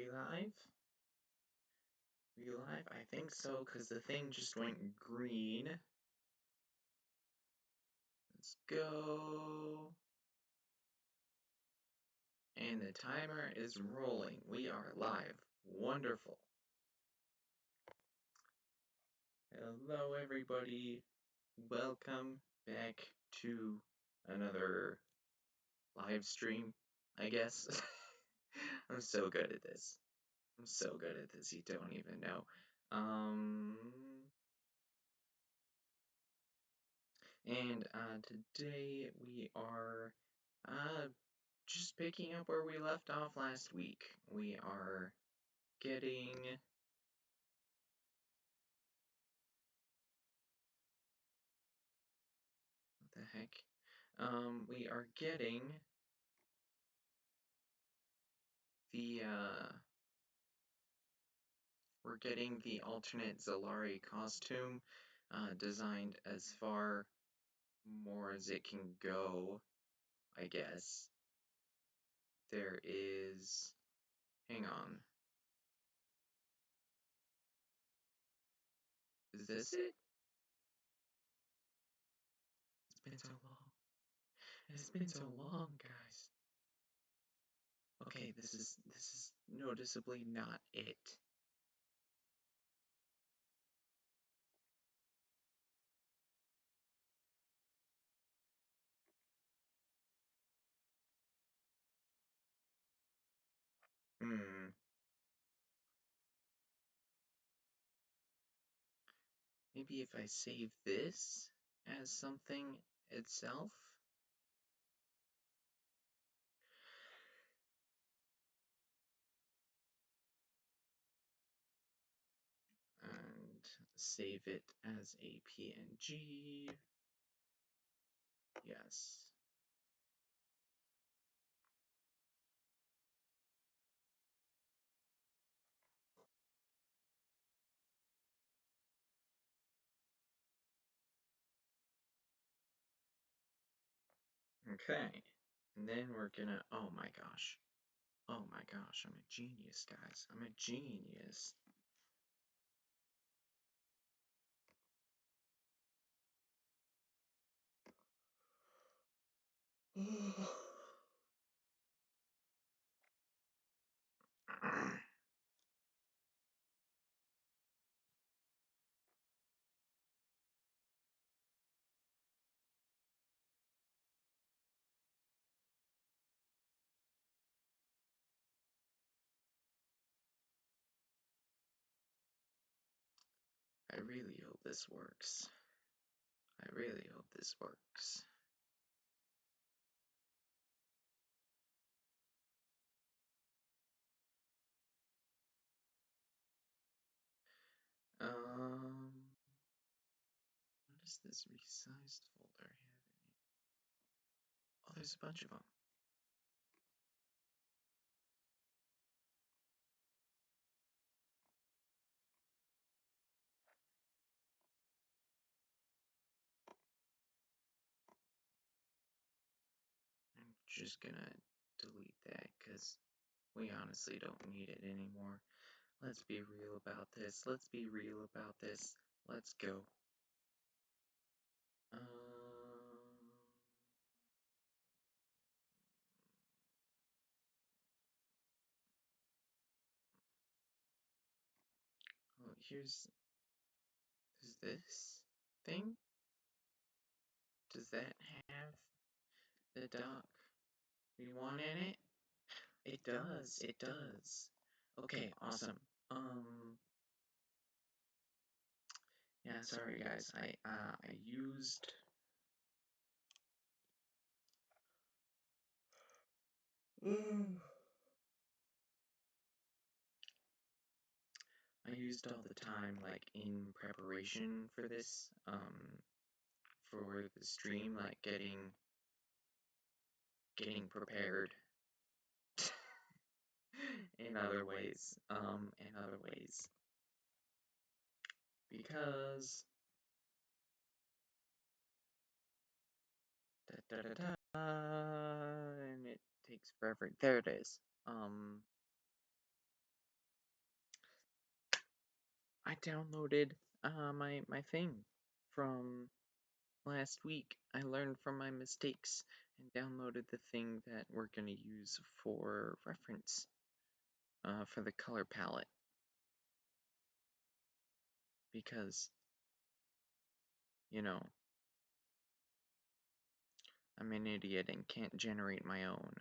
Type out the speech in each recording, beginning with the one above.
we live? We live? I think so, because the thing just went green. Let's go. And the timer is rolling. We are live. Wonderful. Hello, everybody. Welcome back to another live stream, I guess. I'm so good at this. I'm so good at this, you don't even know. And today we are just picking up where we left off last week. We are getting... What the heck? We are getting the, we're getting the alternate Zalari costume, designed as far more as it can go, I guess. There is... Hang on. Is this it? It's been so long. It's been so long, guys. Okay, this is noticeably not it. Maybe if I save this as something itself? And save it as a PNG. Yes. Okay. And then we're gonna, oh my gosh. Oh my gosh, I'm a genius, guys. I'm a genius. I really hope this works. I really hope this works. What does this resized folder have in it? Oh, there's a bunch of them. I'm just gonna delete that because we honestly don't need it anymore. Let's be real about this. Let's be real about this. Let's go. Oh, here's this thing. Does that have the dock we want in it? It does. It does. Okay, awesome. Yeah, sorry guys. I used I used all the time, like, in preparation for this, for the stream, like, getting prepared in other ways, because, and it takes forever, there it is, I downloaded my thing from last week. I learned from my mistakes and downloaded the thing that we're gonna use for reference for the color palette because you know I'm an idiot and can't generate my own.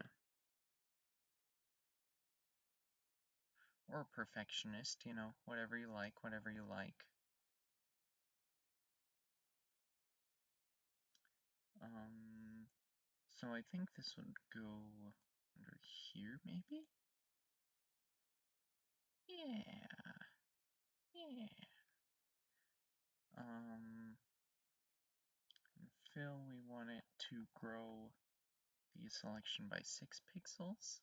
Or a perfectionist, whatever you like, whatever you like. So I think this would go under here, maybe? Yeah, yeah. Fill, we want it to grow the selection by 6 pixels.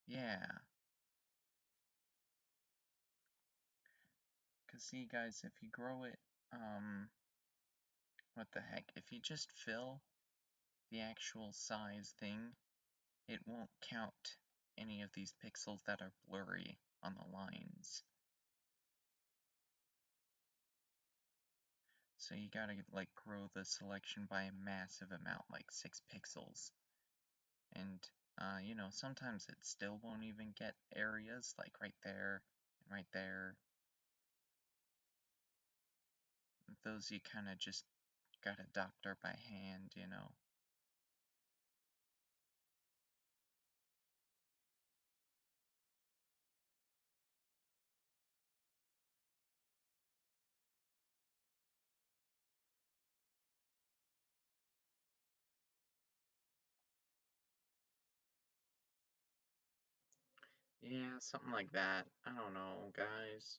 Yeah. Because see, guys, if you grow it, what the heck, if you just fill the actual size thing, it won't count any of these pixels that are blurry on the lines. So you gotta, like, grow the selection by a massive amount, like 6 pixels. And, sometimes it still won't even get areas, like right there and right there. Those you kind of just gotta doctor by hand. Yeah, something like that. I don't know, guys.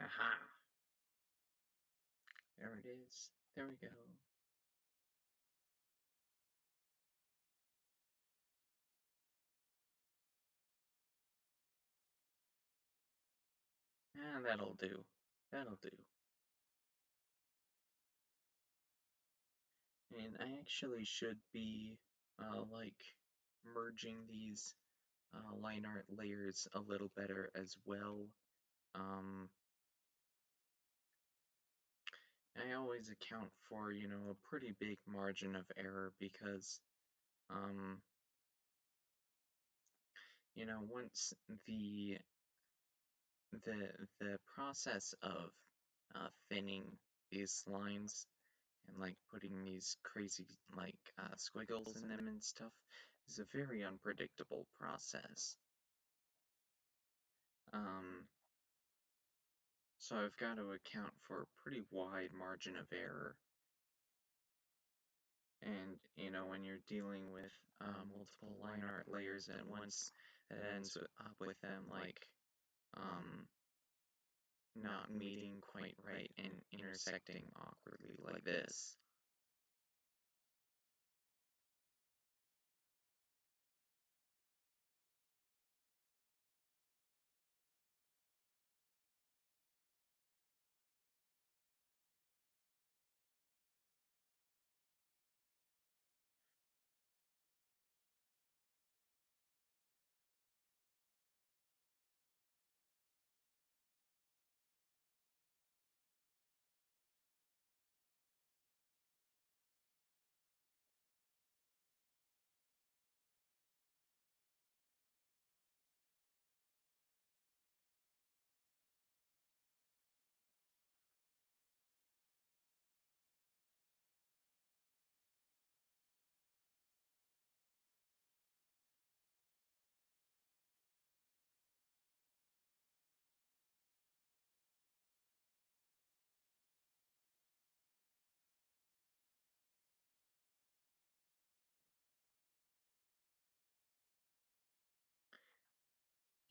Aha. There it is. There we go. And that'll do. That'll do. And I actually should be, like, merging these line art layers a little better as well. I always account for, a pretty big margin of error because, um, once the the process of thinning these lines and like putting these crazy like squiggles in them and stuff is a very unpredictable process. Um, so I've got to account for a pretty wide margin of error. And, when you're dealing with multiple line art layers at once, that ends up with them like not meeting quite right and intersecting awkwardly like this.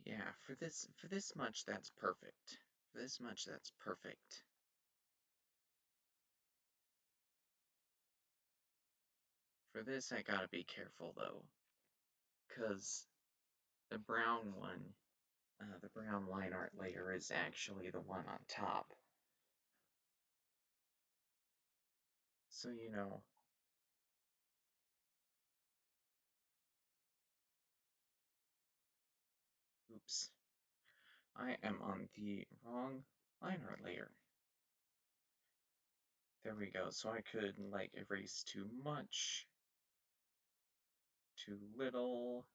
Yeah, for this much that's perfect. For this much that's perfect. For this I gotta be careful though, 'cause the brown one The brown line art layer is actually the one on top. So, you know, oops, I am on the wrong line art layer. There we go, so I could, like, erase too much, too little.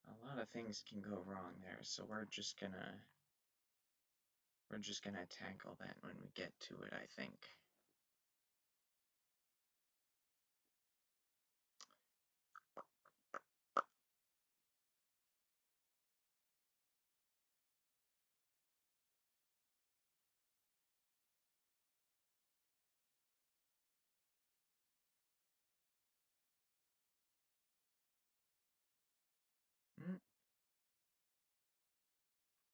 A lot of things can go wrong there, so we're just gonna tackle that when we get to it, I think.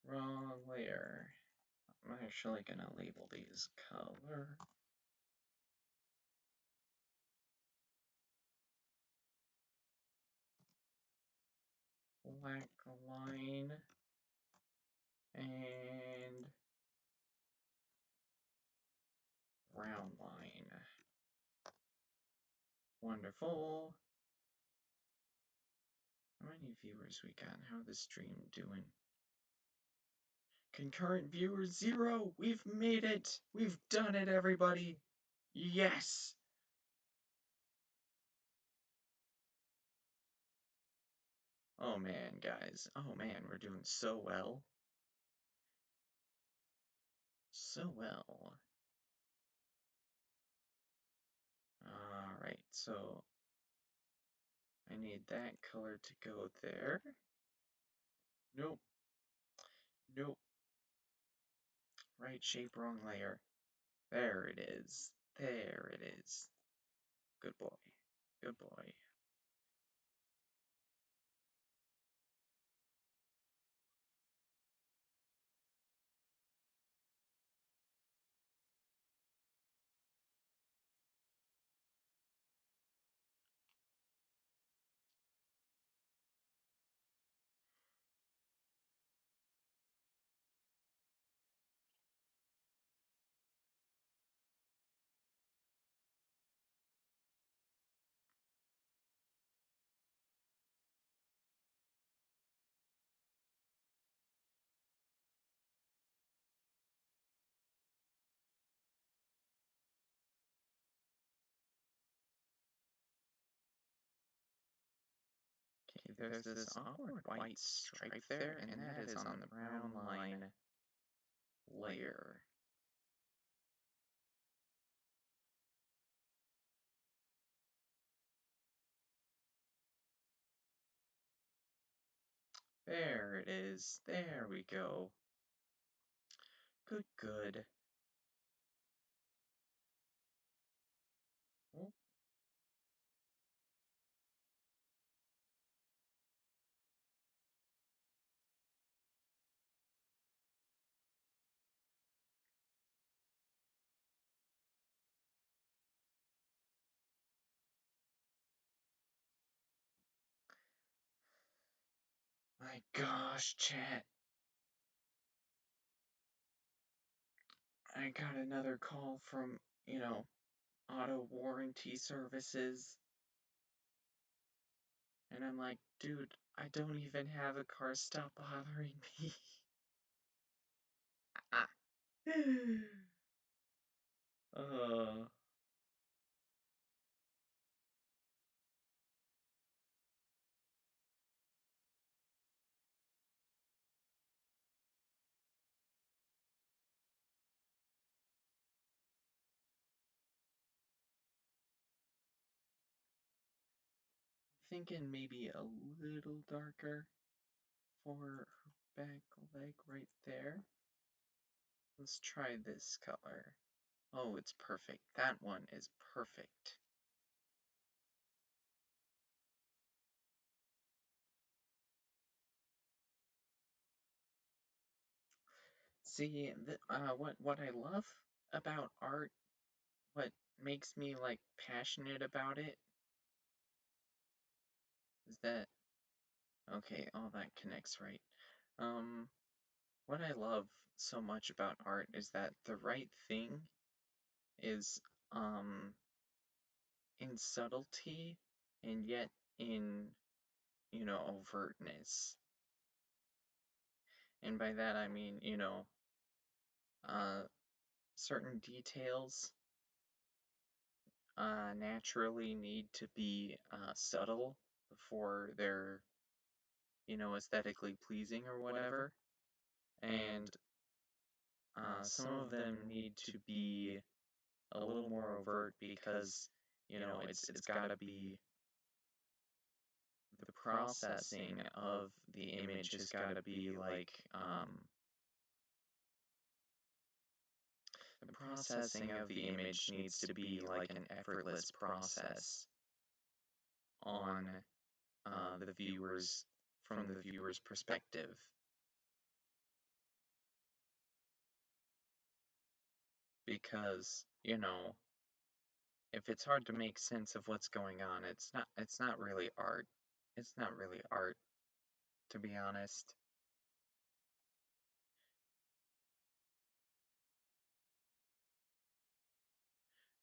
Wrong layer. I'm actually gonna label these color. Black line and brown line. Wonderful. How many viewers we got? How the stream doing? Concurrent viewers 0. We've made it. We've done it, everybody. Yes. Oh man, guys. Oh man, we're doing so well. So well. Alright, so I need that color to go there. Nope. Nope. Right shape, wrong layer. There it is. There it is. Good boy. Good boy. Okay, there's this awkward white stripe there, and that is on the brown line layer. There it is. There we go. Good, good. Oh. My gosh, chat. I got another call from, auto warranty services. And I'm like, dude, I don't even have a car. Stop bothering me. uh, thinking maybe a little darker for her back leg right there. Let's try this color. Oh, it's perfect. That one is perfect. See, what I love about art, what makes me like passionate about it, is that Okay, all that connects right. What I love so much about art is that the right thing is in subtlety and yet in, overtness. And by that I mean, uh, certain details naturally need to be subtle before they're, aesthetically pleasing or whatever. And some of them need to be a little more overt because, it's got to be the processing of the image has got to be like, the processing of the image needs to be like an effortless process on the viewers, from the viewer's perspective. Because, if it's hard to make sense of what's going on, it's not really art. It's not really art, to be honest.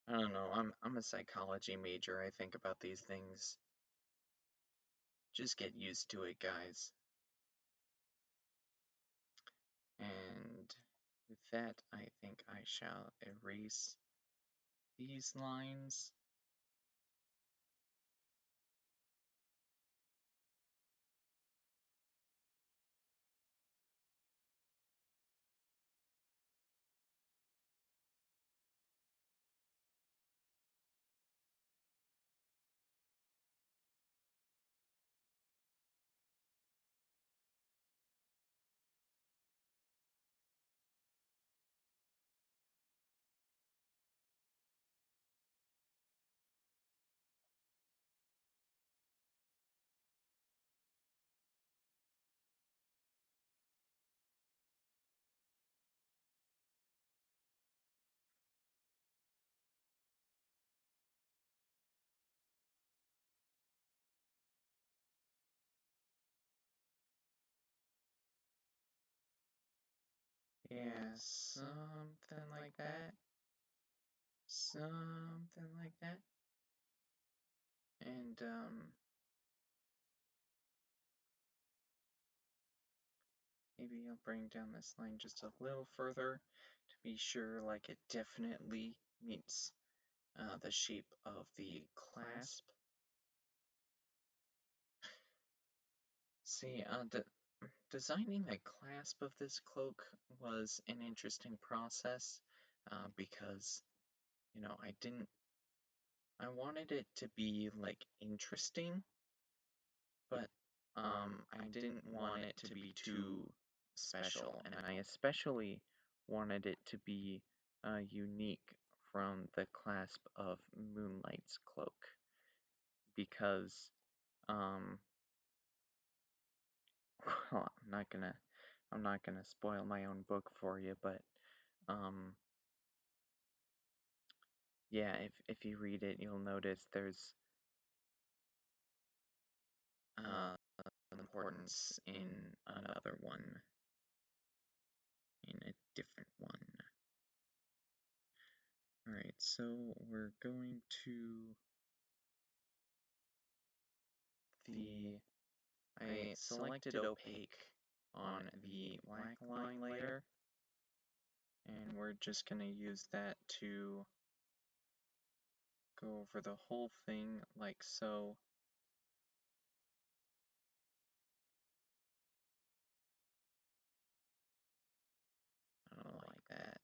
I don't know, I'm a psychology major. I think about these things. Just get used to it, guys. And with that, I think I shall erase these lines. Yeah, something like that. Something like that. And, maybe I'll bring down this line just a little further to be sure, like, it definitely meets the shape of the clasp. See, designing the clasp of this cloak was an interesting process because, I wanted it to be, like, interesting, but I didn't want it to be too special, and I especially wanted it to be unique from the clasp of Moonlight's cloak, because well, I'm not gonna spoil my own book for you, but yeah, if you read it, you'll notice there's importance in another one, in a different one. Alright, so we're going to I selected opaque on the black line layer, and we're just going to use that to go over the whole thing like so. I don't like that.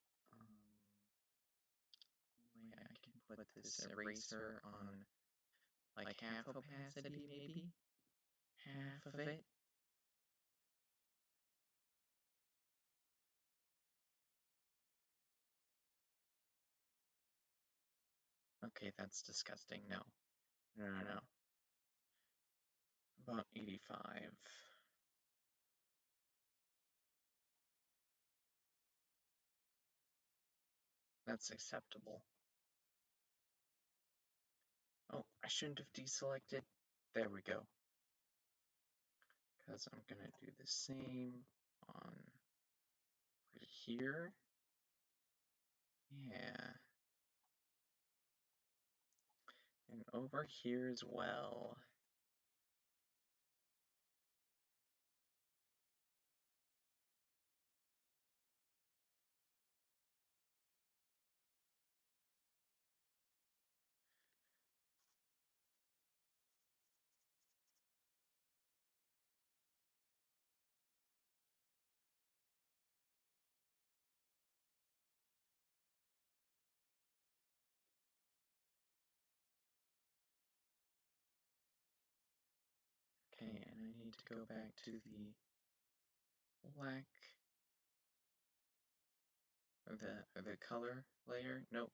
I can put this eraser on like half opacity maybe? Half of it? Okay, that's disgusting. No. No. About 85. That's acceptable. Oh, I shouldn't have deselected. There we go. because I'm gonna do the same on right here. Yeah. And over here as well. Okay, and I need to go back to the black or the color layer. Nope.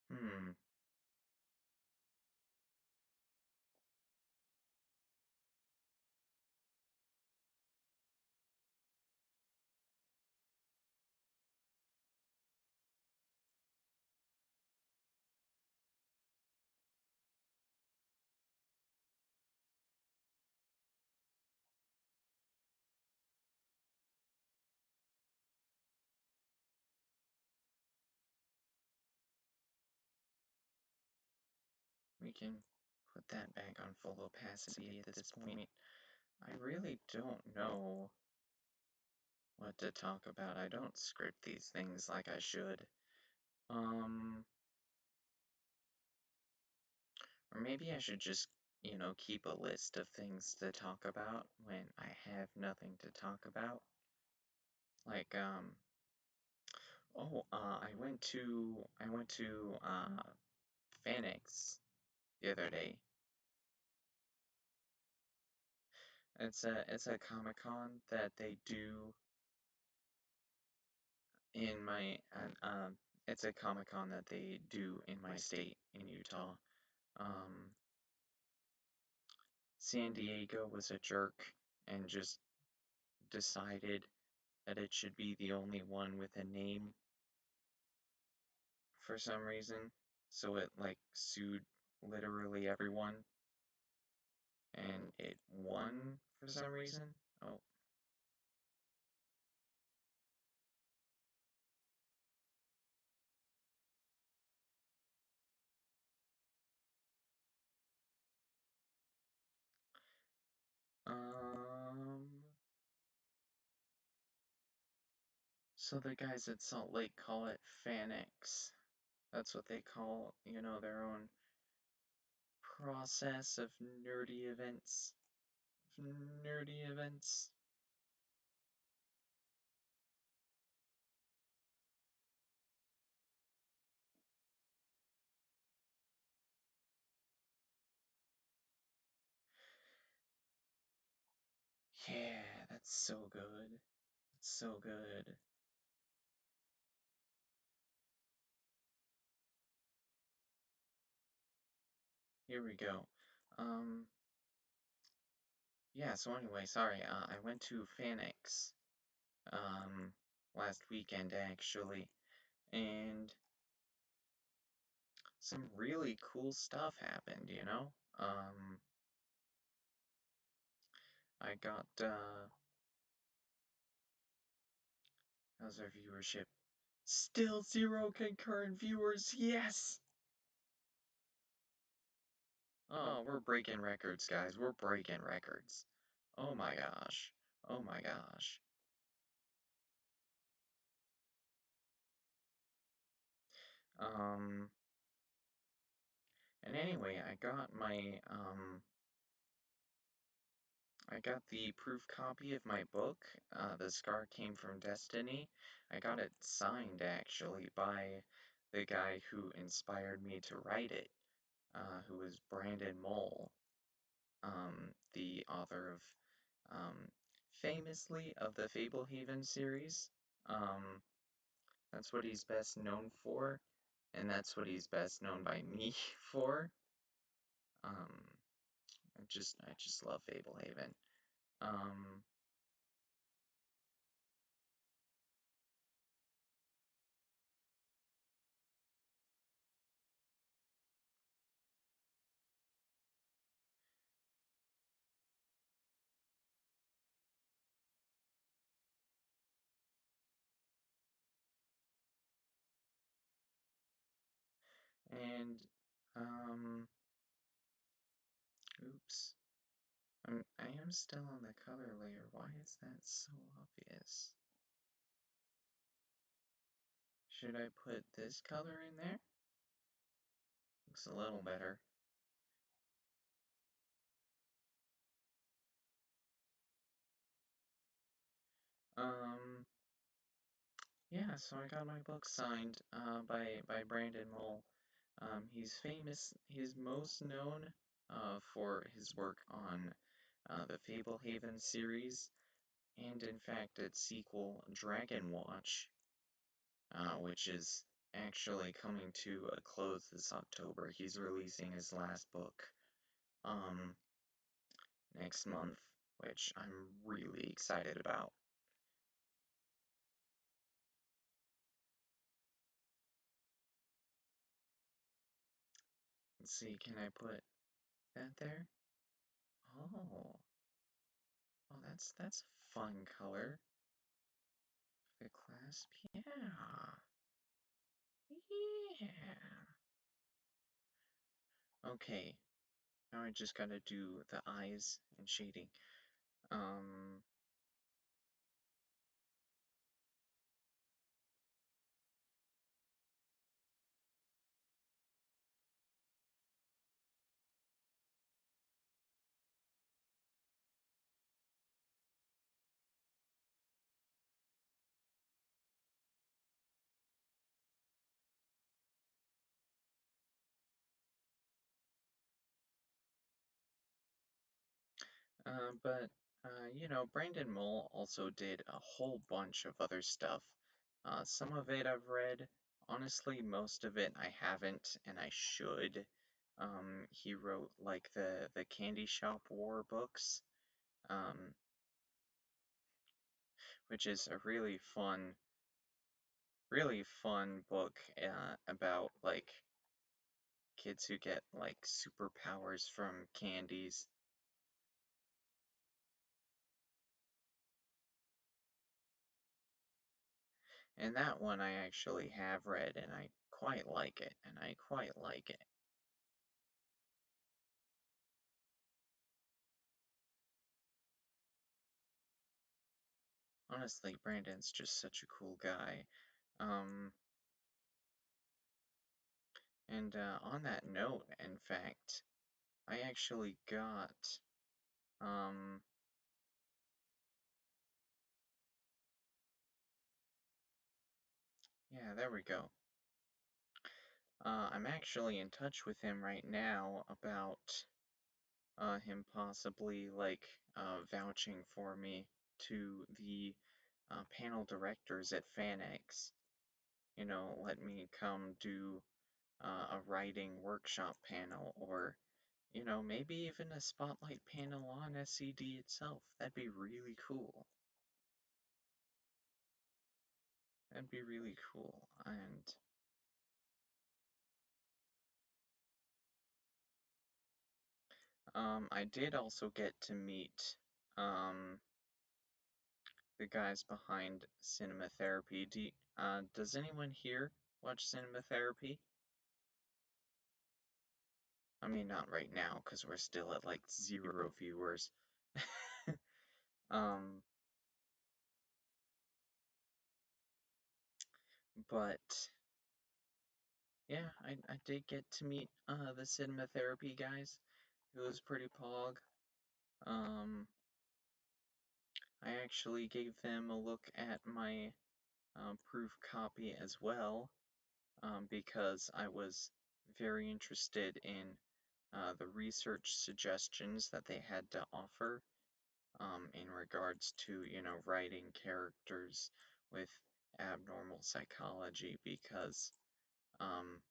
Hmm. We can put that back on full opacity at this point. I really don't know what to talk about. I don't script these things like I should. Or maybe I should just, keep a list of things to talk about when I have nothing to talk about. Like, I went to Phoenix the other day. It's a Comic-Con that they do in my it's a Comic-Con that they do in my state in Utah. Um, San Diego was a jerk and just decided that it should be the only one with a name for some reason. So it like sued literally everyone and it won for some reason. Oh. Um so the guys at Salt Lake call it Fanix. That's what they call, their own process of nerdy events. Nerdy events. Yeah, that's so good. That's so good. Here we go. Um, yeah, so anyway, sorry, I went to Phoenix, last weekend actually, and some really cool stuff happened. I got, how's our viewership? Still 0 concurrent viewers, yes! Oh, we're breaking records, guys, we're breaking records. Oh my gosh. Oh my gosh. Um, and anyway, I got the proof copy of my book, The Scar Came from Destiny. I got it signed, actually, by the guy who inspired me to write it, who was Brandon Mole, the author of, famously, of the Fablehaven series. Um, that's what he's best known for, and that's what he's best known by me for. Um, I just love Fablehaven. Um, and um, oops. I am still on the color layer. Why is that so obvious? Should I put this color in there? Looks a little better. Um, yeah, so I got my book signed by Brandon Mole. He's famous. He's most known for his work on the Fablehaven series, and in fact its sequel, Dragon Watch, which is actually coming to a close this October. He's releasing his last book um, next month, which I'm really excited about. Let's see, can I put that there? Oh, oh, that's a fun color. The clasp, yeah, yeah. Okay, now I just gotta do the eyes and shading. Um, but Brandon Mole also did a whole bunch of other stuff. Some of it I've read. Honestly, most of it I haven't, and I should. He wrote like the Candy Shop War books, um, which is a really fun book about like kids who get like superpowers from candies. And that one I actually have read, and I quite like it, and I quite like it. Honestly, Brandon's just such a cool guy. Um, and on that note, in fact, I actually got, um, yeah, there we go. I'm actually in touch with him right now about him possibly like vouching for me to the panel directors at FanX. Let me come do a writing workshop panel, or maybe even a spotlight panel on SCD itself. That'd be really cool. That'd be really cool. And I did also get to meet um, the guys behind Cinema Therapy. Does anyone here watch Cinema Therapy? I mean, not right now, because we're still at like 0 viewers. um, but yeah, I did get to meet the Cinema Therapy guys. It was pretty pog. Um, I actually gave them a look at my proof copy as well, because I was very interested in the research suggestions that they had to offer in regards to, writing characters with abnormal psychology because, um,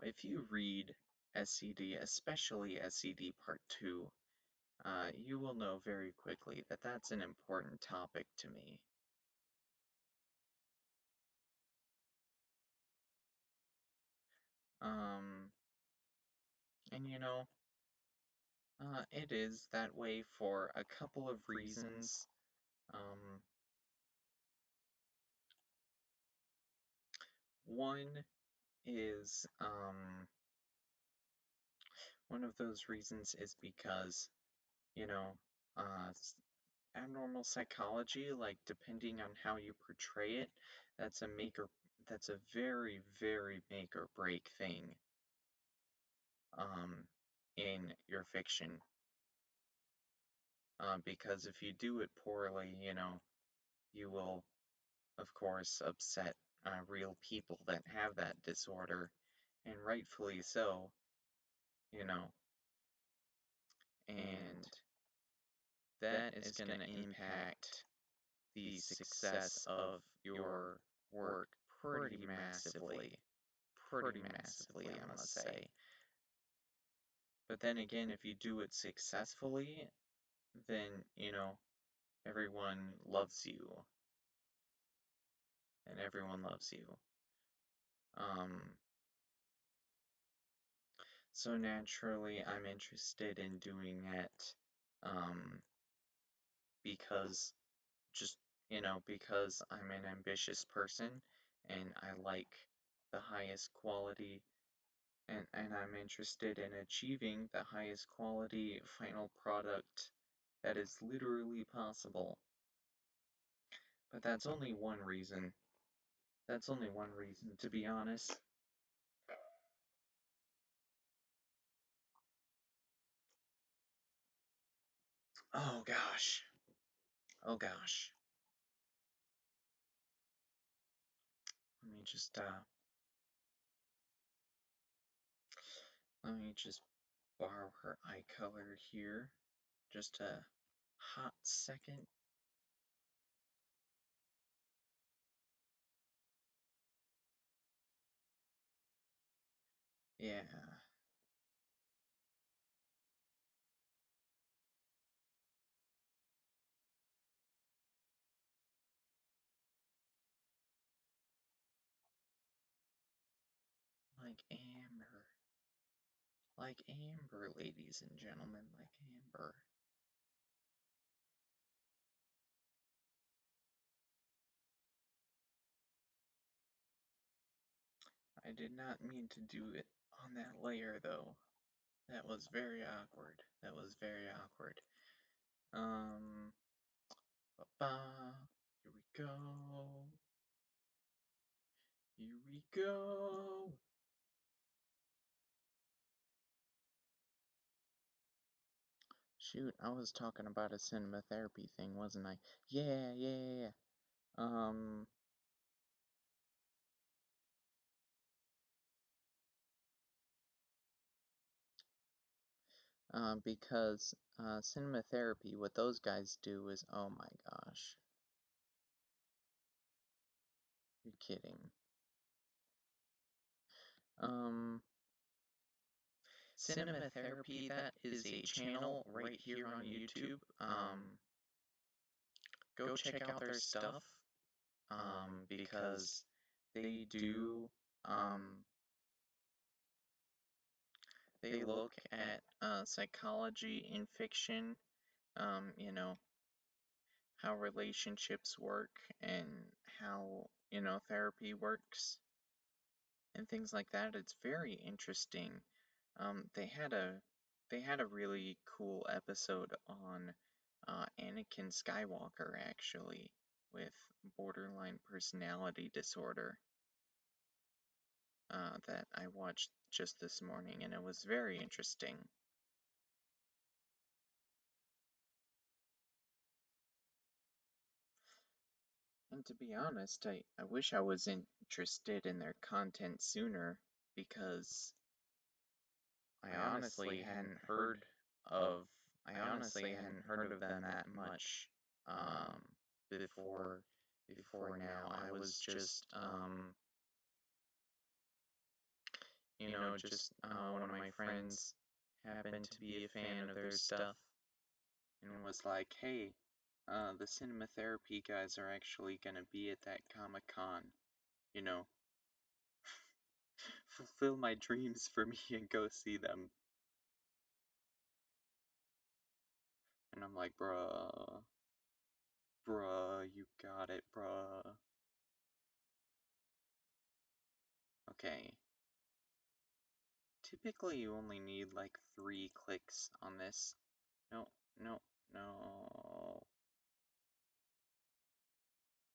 if you read SCD, especially SCD Part 2, you will know very quickly that that's an important topic to me. Um, and it is that way for a couple of reasons. One is, one of those reasons is because, you know, abnormal psychology, like depending on how you portray it, that's a that's a very, very make or break thing, um, in your fiction. Because if you do it poorly, you will, of course, upset real people that have that disorder, and rightfully so, you know, and that is going to impact the success of your work pretty massively, I must say. But then again, if you do it successfully, then, everyone loves you, and everyone loves you. So naturally, I'm interested in doing it, because because I'm an ambitious person and I like the highest quality, and I'm interested in achieving the highest quality final product that is literally possible. But that's only one reason. That's only one reason, to be honest. Oh gosh. Oh gosh. Let me just borrow her eye color here. Just a hot second. Yeah. Like amber. Like amber, ladies and gentlemen, like amber. I did not mean to do it on that layer, though. That was very awkward. That was very awkward. Ba-ba. Here we go. Here we go. Shoot, I was talking about a cinema therapy thing, wasn't I? Yeah. Because cinema therapy, what those guys do is, oh my gosh. You're kidding. Cinema therapy, that is a channel right here on YouTube. Go check out their stuff. Because they do, they look at psychology in fiction, how relationships work and how, therapy works and things like that. It's very interesting. They had a really cool episode on Anakin Skywalker, actually, with borderline personality disorder, that I watched just this morning, and it was very interesting. And to be honest, I wish I was interested in their content sooner, because I honestly hadn't heard of them that much. before now. I was just just one of my friends happened to be a fan of their stuff and was like, hey, the cinema therapy guys are actually gonna be at that Comic-Con, you know, fulfill my dreams for me and go see them. And I'm like, bruh, you got it, bruh. Okay. Typically you only need like 3 clicks on this. No, no, no.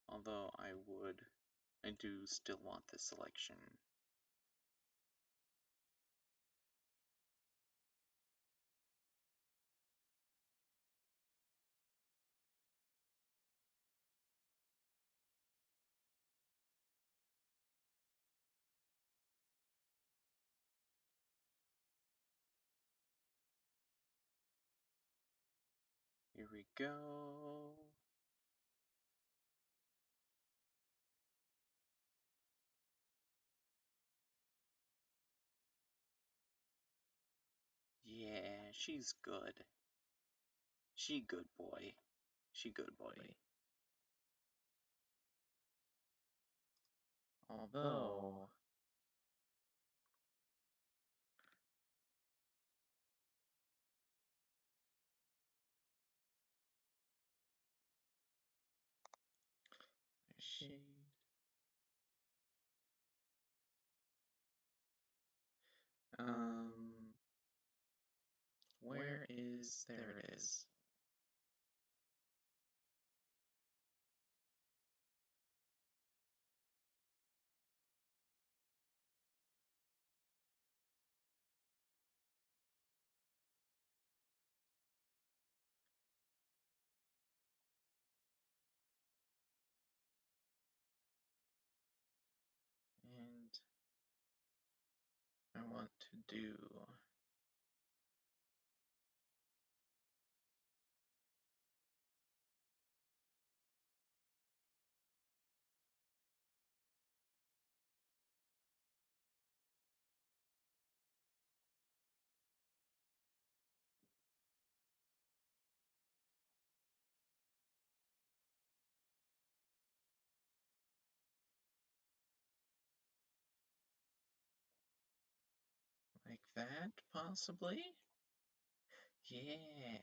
Although I do still want this selection. Here we go. Yeah, she's good. She good boy. She good boy. Although she where is there it is. And I want to do like that, possibly? Yeah.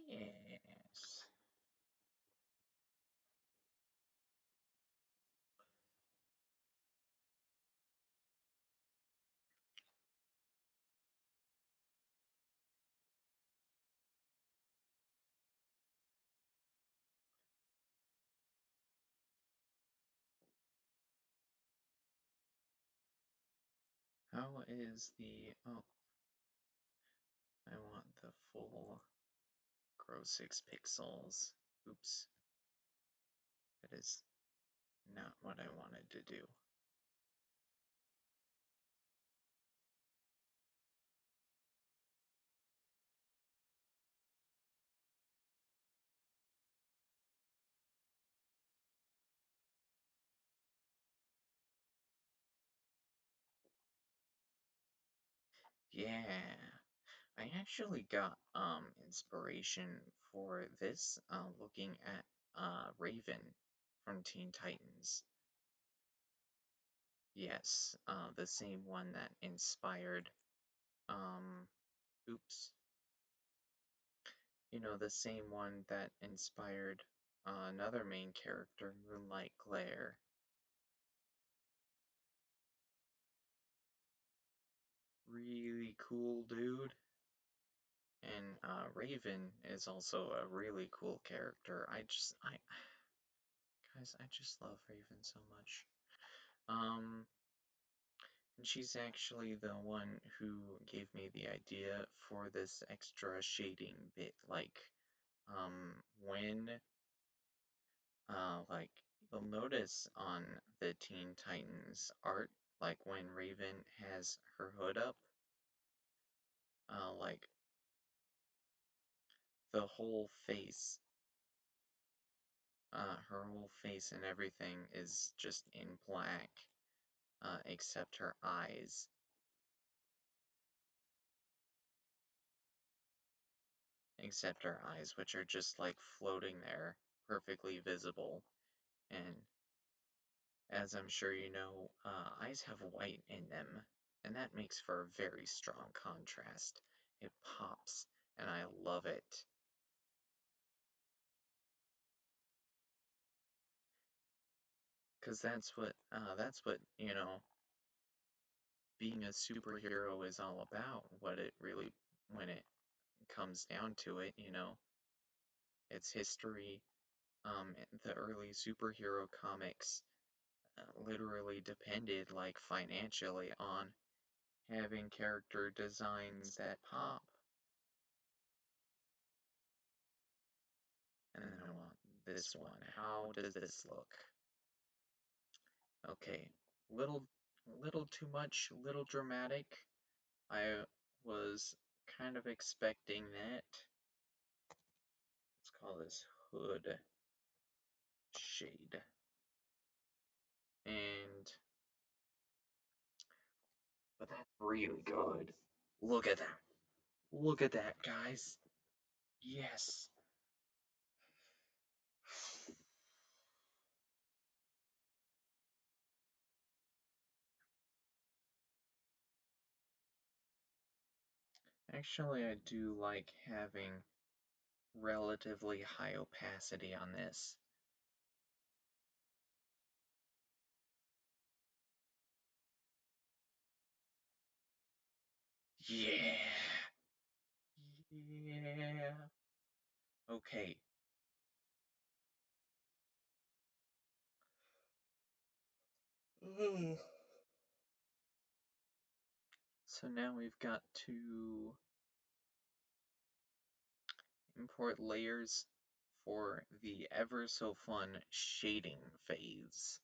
Yes. How is the... Oh, I want the full grow 6 pixels. Oops. That is not what I wanted to do. Yeah. I actually got inspiration for this looking at Raven from Teen Titans. Yes, the same one that inspired oops. The same one that inspired another main character, Moonlight Glare. Really cool dude. And Raven is also a really cool character. Guys, I just love Raven so much. And she's actually the one who gave me the idea for this extra shading bit, when, like, you'll notice on the Teen Titans art, like when Raven has her hood up, like, the whole face Her whole face and everything is just in black, except her eyes. Except her eyes, which are just like floating there, perfectly visible. And as I'm sure you know, eyes have white in them, and that makes for a very strong contrast. It pops, and I love it. Because that's what, being a superhero is all about. What it really, when it comes down to it, its history. The early superhero comics literally depended, like, financially on having character designs that pop. And then I want this one. How does this look? Okay, little, little too much, little dramatic. I was kind of expecting that. Let's call this hood shade. And, but that's really good. Look at that. Look at that, guys. Yes. Actually, I do like having relatively high opacity on this. Yeah. Yeah. Okay. So now we've got to import layers for the ever so fun shading phase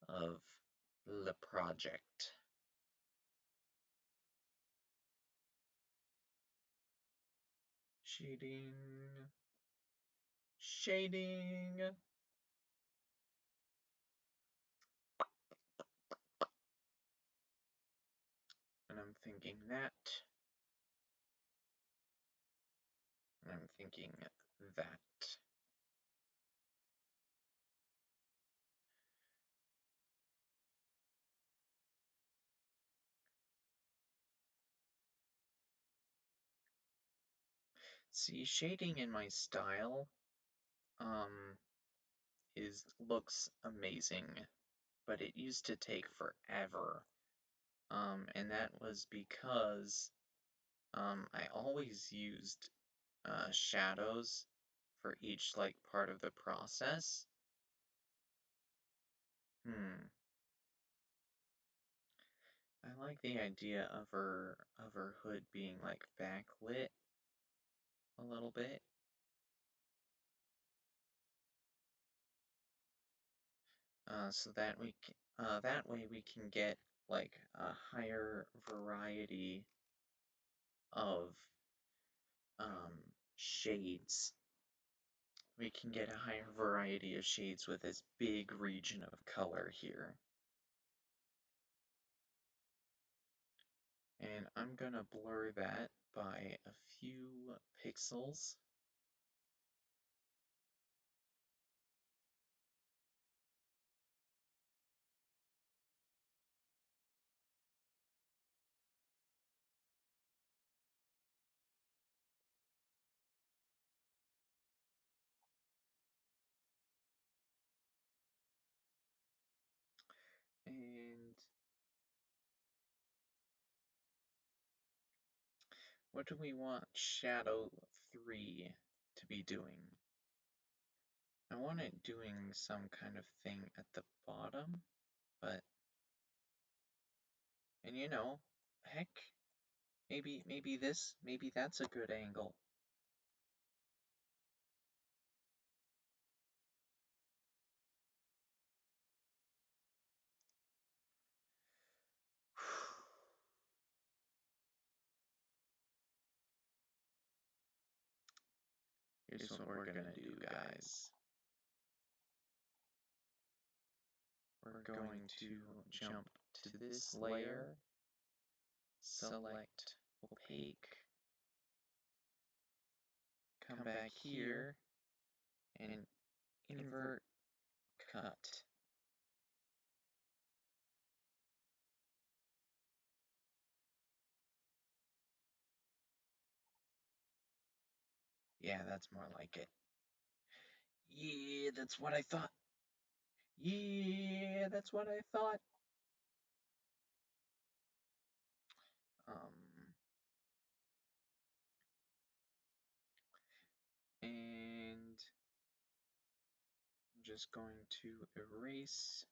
of the project. Shading. Shading. And I'm thinking that. And I'm thinking that. See, shading in my style looks amazing, but it used to take forever. And that was because I always used shadows for each like part of the process. I like the idea of her hood being like backlit a little bit. So that that way we can get like a higher variety of shades. We can get a higher variety of shades with this big region of color here. And I'm gonna blur that by a few pixels. And what do we want Shadow 3 to be doing? I want it doing some kind of thing at the bottom, but, and heck, maybe that's a good angle. Here's what we're gonna do, guys. We're going to jump to this layer, select opaque, come back here, and invert cut. Yeah, that's more like it. Yeah, that's what I thought. Yeah, that's what I thought. And I'm just going to erase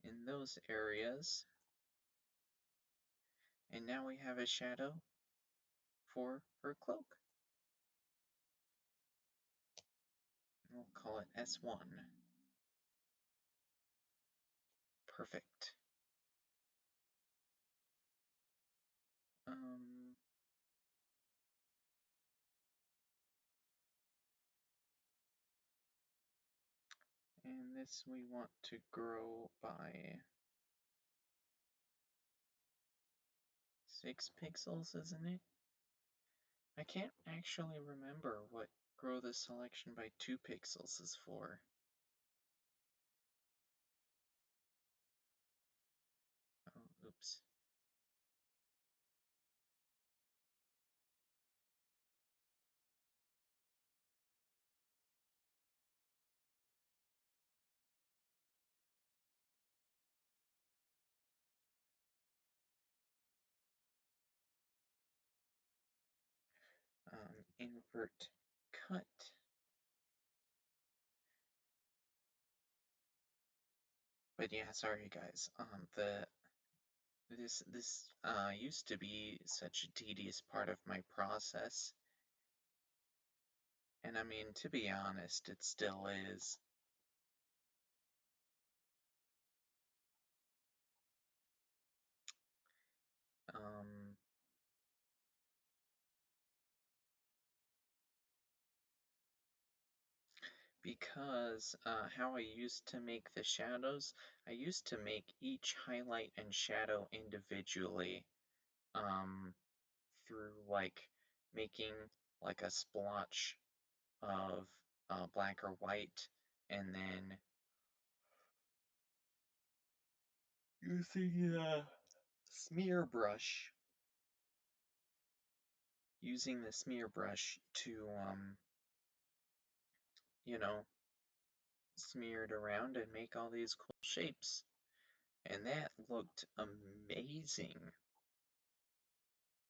in those areas. And now we have a shadow for her cloak. We'll call it S1. Perfect. And this we want to grow by 6 pixels, isn't it? I can't actually remember what grow the selection by 2 pixels is for. Oh, oops. Invert cut. But yeah, sorry guys. This used to be such a tedious part of my process. And I mean, to be honest, it still is. Because how I used to make the shadows, I used to make each highlight and shadow individually through like making like a splotch of black or white, and then using the smear brush, to you know, smear it around and make all these cool shapes. And that looked amazing.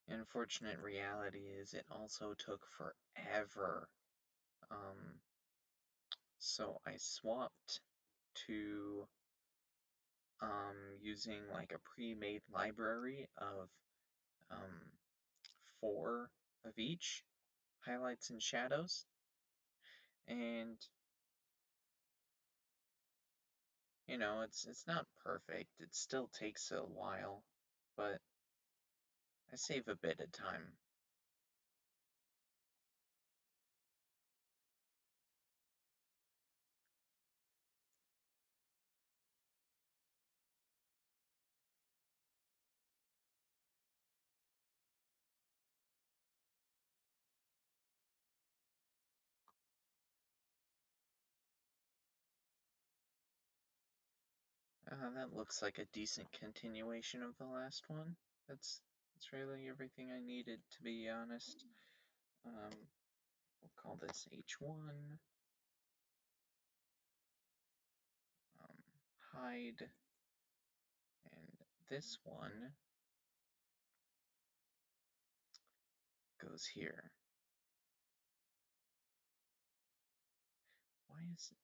Unfortunate reality is it also took forever. So I swapped to using like a pre-made library of 4 of each, highlights and shadows. And you know, it's not perfect. It still takes a while, but I save a bit of time. That looks like a decent continuation of the last one. That's really everything I needed, to be honest. We'll call this H1. Hide. And this one goes here. Why is it?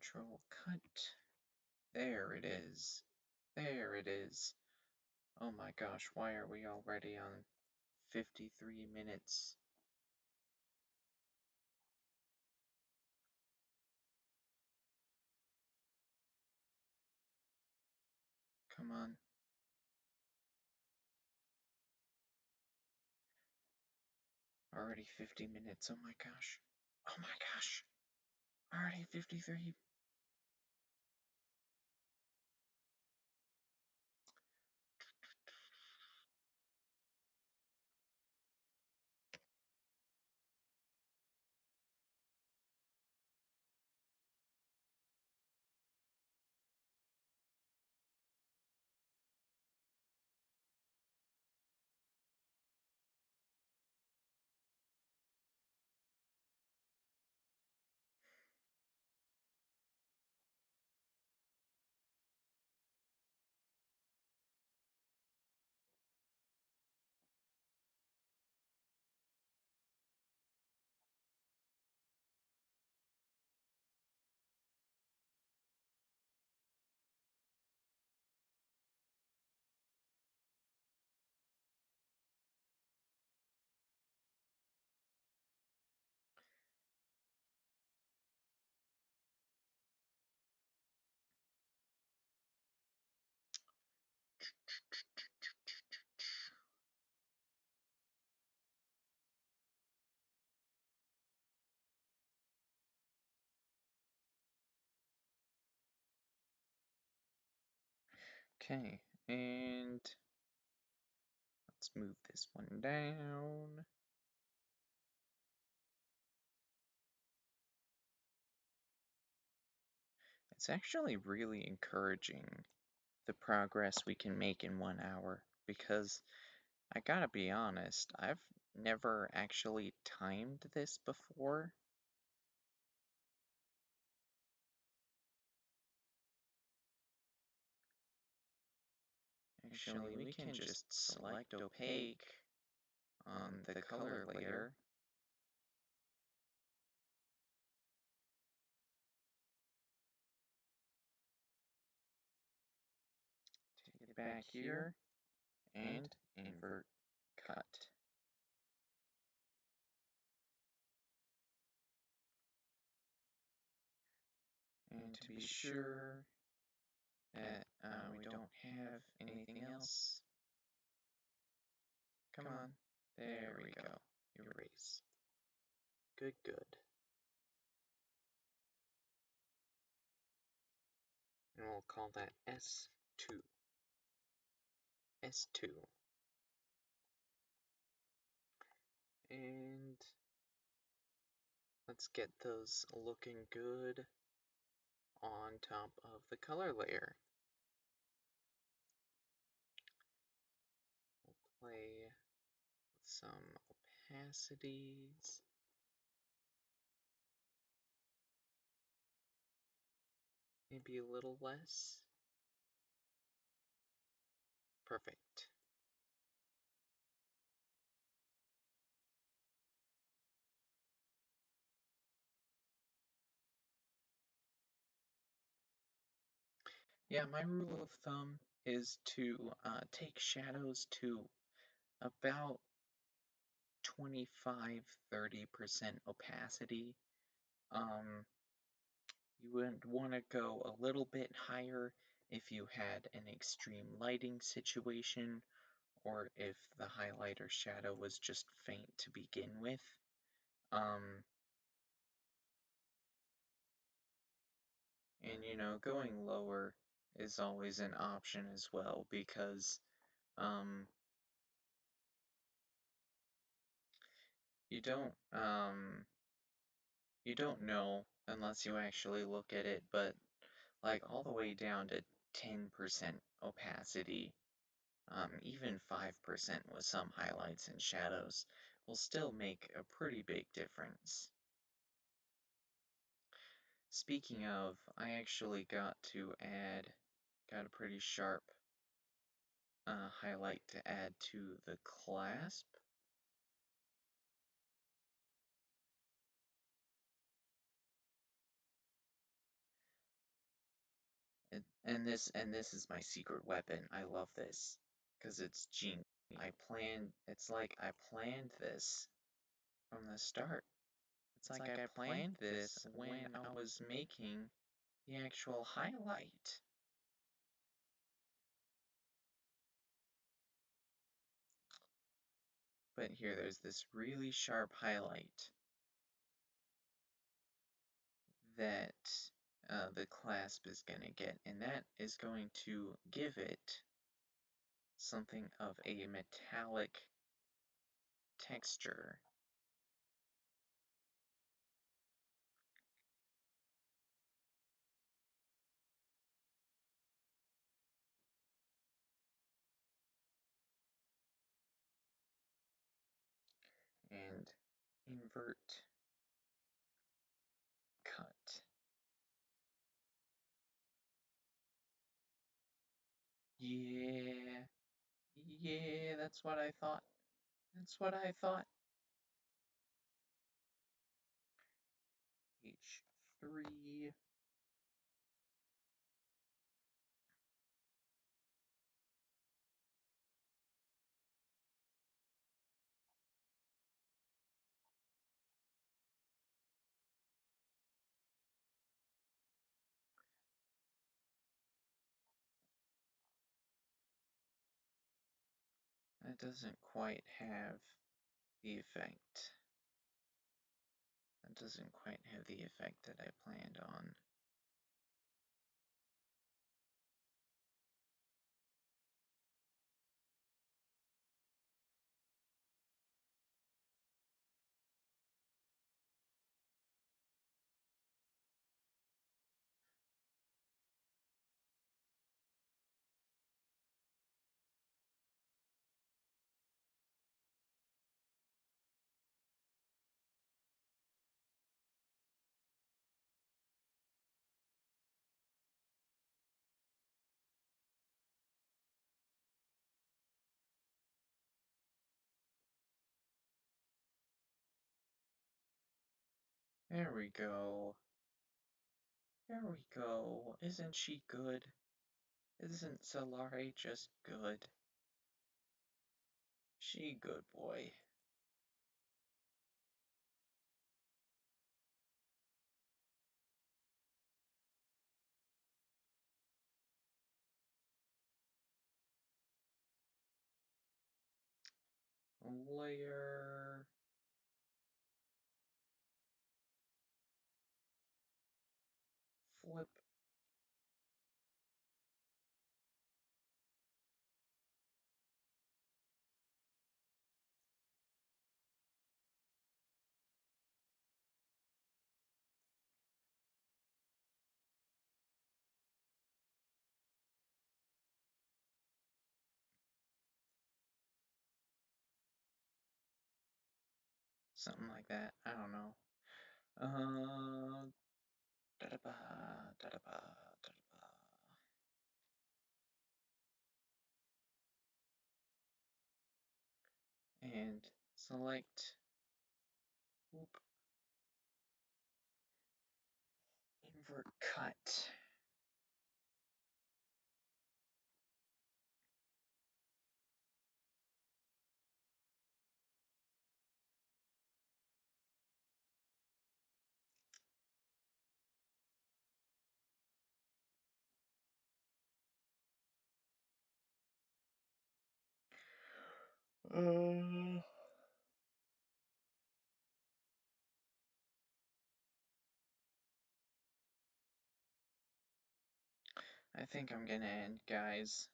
Control cut. There it is. There it is. Oh my gosh, why are we already on 53 minutes. Come on. Already 50 minutes, oh my gosh. Oh my gosh. Already 53. Okay, and let's move this one down. It's actually really encouraging the progress we can make in 1 hour because I gotta be honest, I've never actually timed this before. Actually, we can just select opaque on the color layer. Take it back here and invert cut. And to be sure that we don't have anything else, come on, there we go, erase. Good, good. And we'll call that S2. S2. And let's get those looking good on top of the color layer. We'll play with some opacities. Maybe a little less. Perfect. Yeah, my rule of thumb is to take shadows to about 25–30% opacity. You would want to go a little bit higher if you had an extreme lighting situation or if the highlight or shadow was just faint to begin with. And you know, going lower is always an option as well because you don't know unless you actually look at it, but like all the way down to 10% opacity, even 5% with some highlights and shadows will still make a pretty big difference. Speaking of, I actually got a pretty sharp highlight to add to the clasp. And this is my secret weapon. I love this because it's genius. it's like I planned this from the start. It's like I planned this when I was making the actual highlight. But here, there's this really sharp highlight that the clasp is going to get, and that is going to give it something of a metallic texture. And invert cut. Yeah, yeah, that's what I thought. That's what I thought. H3. That doesn't quite have the effect. That doesn't quite have the effect that I planned on. There we go. There we go. Isn't she good? Isn't Solare just good? She good boy. Layer. Flip. Something like that. I don't know. Da-da-ba, da-da-ba, da-da-ba. And select. Whoop. Invert cut. Uh, I think I'm gonna end, guys.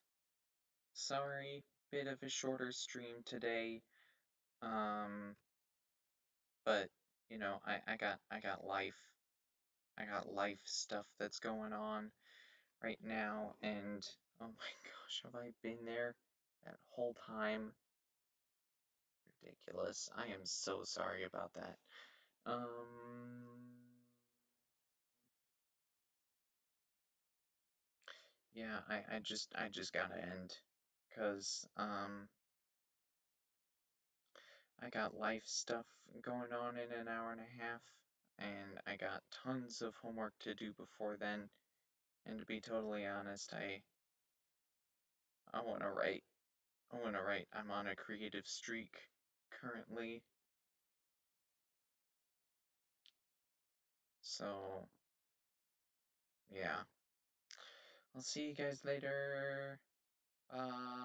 Sorry, bit of a shorter stream today. But you know, I got life stuff that's going on right now, and oh my gosh, have I been there that whole time? Ridiculous. I am so sorry about that. Yeah, I just gotta end, cause I got life stuff going on in an hour and a half, and I got tons of homework to do before then. And to be totally honest, I want to write. I want to write, I'm on a creative streak currently. So, yeah. I'll see you guys later. Bye.